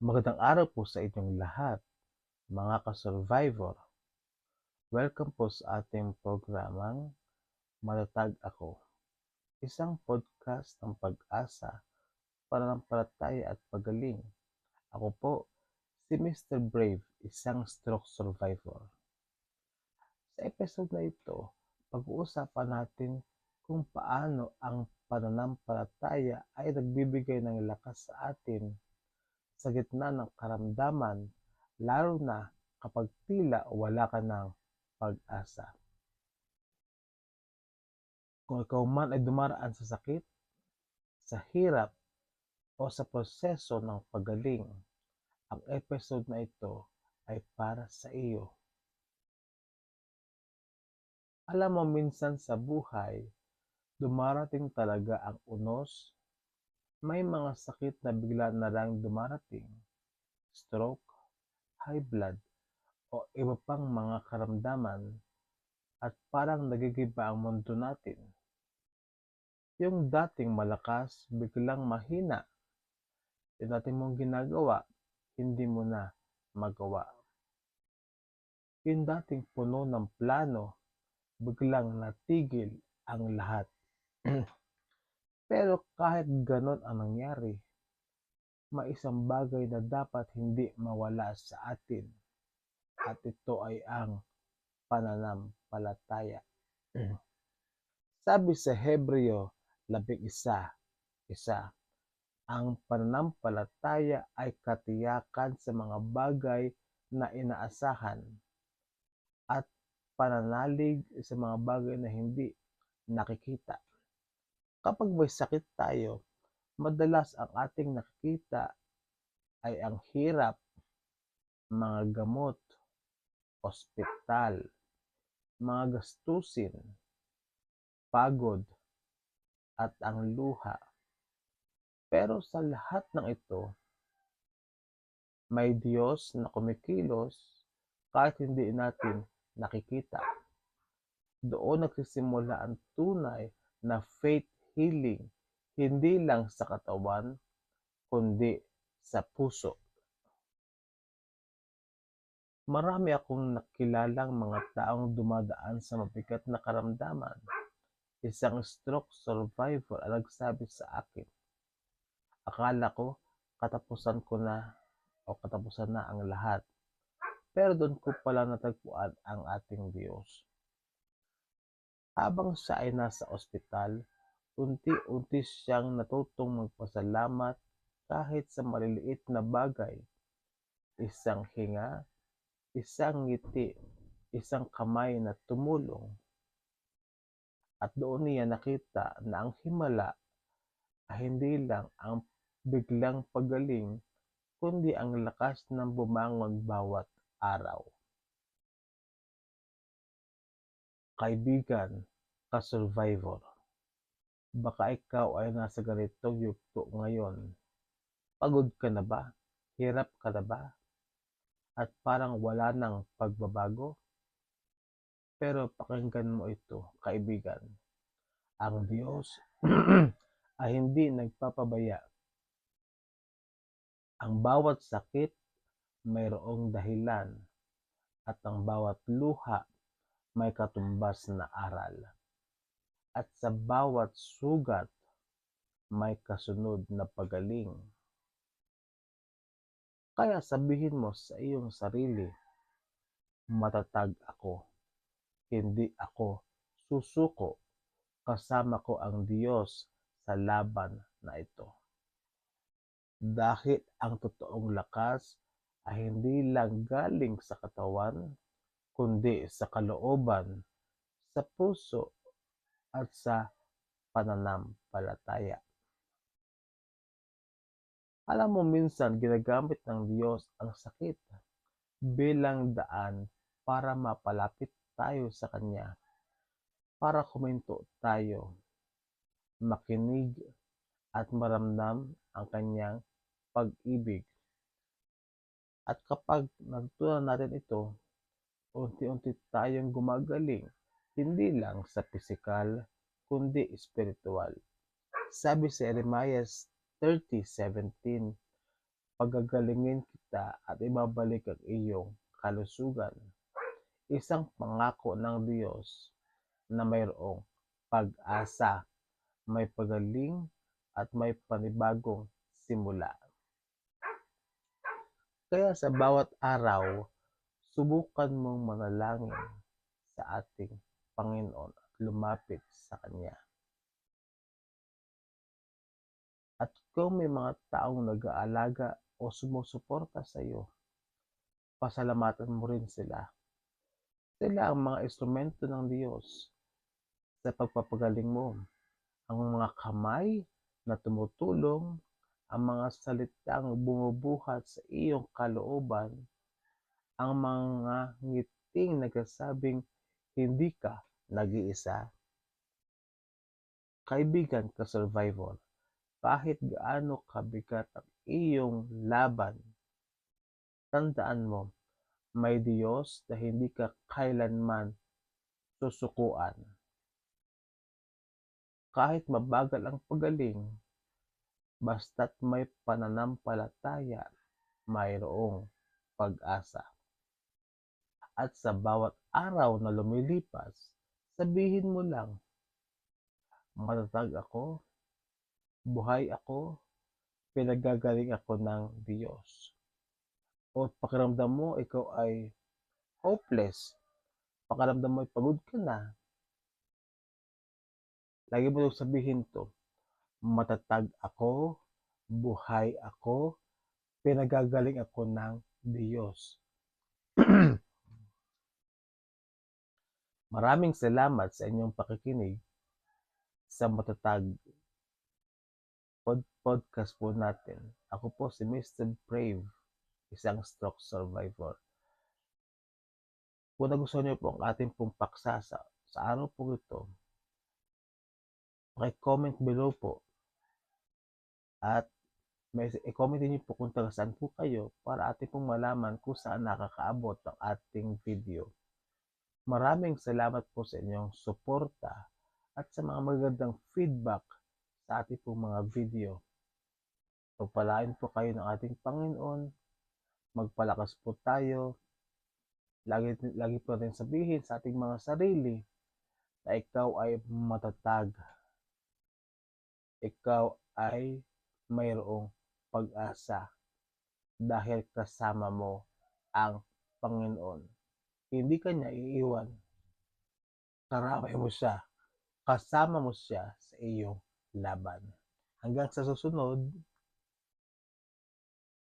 Magandang araw po sa inyong lahat, mga ka-survivor. Welcome po sa ating programang Matatag Ako, isang podcast ng pag-asa, pananampalataya at pagaling. Ako po, si Mr. Brave, isang stroke survivor. Sa episode na ito, pag-uusapan natin kung paano ang pananampalataya ay nagbibigay ng lakas sa atin sa gitna ng karamdaman, lalo na kapag tila wala ka ng pag-asa. Kung ikaw man ay dumaraan sa sakit, sa hirap, o sa proseso ng pagaling, ang episode na ito ay para sa iyo. Alam mo, minsan sa buhay, dumarating talaga ang unos. May mga sakit na bigla na lang dumarating, stroke, high blood, o iba pang mga karamdaman, at parang nagigiba ang mundo natin. Yung dating malakas, biglang mahina. Yung dating mong ginagawa, hindi mo na magawa. Yung dating puno ng plano, biglang natigil ang lahat. Pero kahit ganon ang nangyari, may isang bagay na dapat hindi mawala sa atin, at ito ay ang pananampalataya. Sabi sa Hebreo 11:1, ang pananampalataya ay katiyakan sa mga bagay na inaasahan at pananalig sa mga bagay na hindi nakikita. Kapag may sakit tayo, madalas ang ating nakikita ay ang hirap, mga gamot, ospital, mga gastusin, pagod, at ang luha. Pero sa lahat ng ito, may Diyos na kumikilos kahit hindi natin nakikita. Doon nagsisimula ang tunay na faith healing, hindi lang sa katawan, kundi sa puso. Marami akong nakilalang mga taong dumadaan sa mabigat na karamdaman. Isang stroke survivor ang nagsabi sa akin, akala ko katapusan na ang lahat. Pero doon ko pala natagpuan ang ating Diyos. Habang siya ay nasa ospital, unti-unti siyang natutong magpasalamat kahit sa maliliit na bagay. Isang hinga, isang ngiti, isang kamay na tumulong. At doon niya nakita na ang himala ay hindi lang ang biglang pagaling, kundi ang lakas ng bumangon bawat araw. Kaibigan, ka-survivor, baka ikaw ay nasa ganitong yugto ngayon. Pagod ka na ba? Hirap ka na ba? At parang wala nang pagbabago? Pero pakinggan mo ito, kaibigan. Ang Diyos ay hindi nagpapabaya. Ang bawat sakit mayroong dahilan, at ang bawat luha may katumbas na aral. At sa bawat sugat may kasunod na pagaling. Kaya sabihin mo sa iyong sarili, matatag ako, hindi ako susuko, kasama ko ang Diyos sa laban na ito. Dahil ang totoong lakas ay hindi lang galing sa katawan, kundi sa kalooban, sa puso, at sa pananampalataya. Alam mo, minsan ginagamit ng Diyos ang sakit bilang daan para mapalapit tayo sa Kanya, para huminto tayo, makinig, at maramdam ang Kanyang pag-ibig. At kapag natutunan natin ito, unti-unti tayong gumagaling, hindi lang sa pisikal, kundi espiritual. Sabi sa Jeremiah 30:17, pagagalingin kita at ibabalik ang iyong kalusugan. Isang pangako ng Diyos na mayroong pag-asa, may pagaling at may panibagong simula. Kaya sa bawat araw, subukan mong manalangin sa ating Panginoon at lumapit sa Kanya. At kung may mga taong nag-aalaga o sumusuporta sa iyo, pasalamatan mo rin sila. Sila ang mga instrumento ng Diyos sa pagpapagaling mo. Ang mga kamay na tumutulong, ang mga salitang bumubuhat sa iyong kalooban, ang mga ngiting nagsasabing hindi ka nag-iisa. Kaibigan ka-survivor, kahit gaano kabigat ang iyong laban, tandaan mo, may Diyos na hindi ka kailanman susukuan. Kahit mabagal ang pagaling, basta't may pananampalataya, mayroong pag-asa. At sa bawat araw na lumilipas, sabihin mo lang, matatag ako, buhay ako, pinagagaling ako ng Diyos. O pakiramdam mo ikaw ay hopeless, pakiramdam mo ay pagod ka na, lagi mo sabihin to, matatag ako, buhay ako, pinagagaling ako ng Diyos. Maraming salamat sa inyong pakikinig sa matatag podcast po natin. Ako po si Mr. Brave, isang stroke survivor. Kung nagustuhan niyo po ang ating pong paksa sa araw po ito, paki-comment below po at i-comment niyo po kung taga saan po kayo para ating pong malaman kung saan nakakaabot ang ating video. Maraming salamat po sa inyong suporta at sa mga magandang feedback sa ating pong mga video. Pagpalain po kayo ng ating Panginoon, magpalakas po tayo, lagi po rin sabihin sa ating mga sarili na ikaw ay matatag, ikaw ay mayroong pag-asa dahil kasama mo ang Panginoon. Hindi ka niya iiwan, karamay mo siya, kasama mo siya sa iyong laban. Hanggang sa susunod,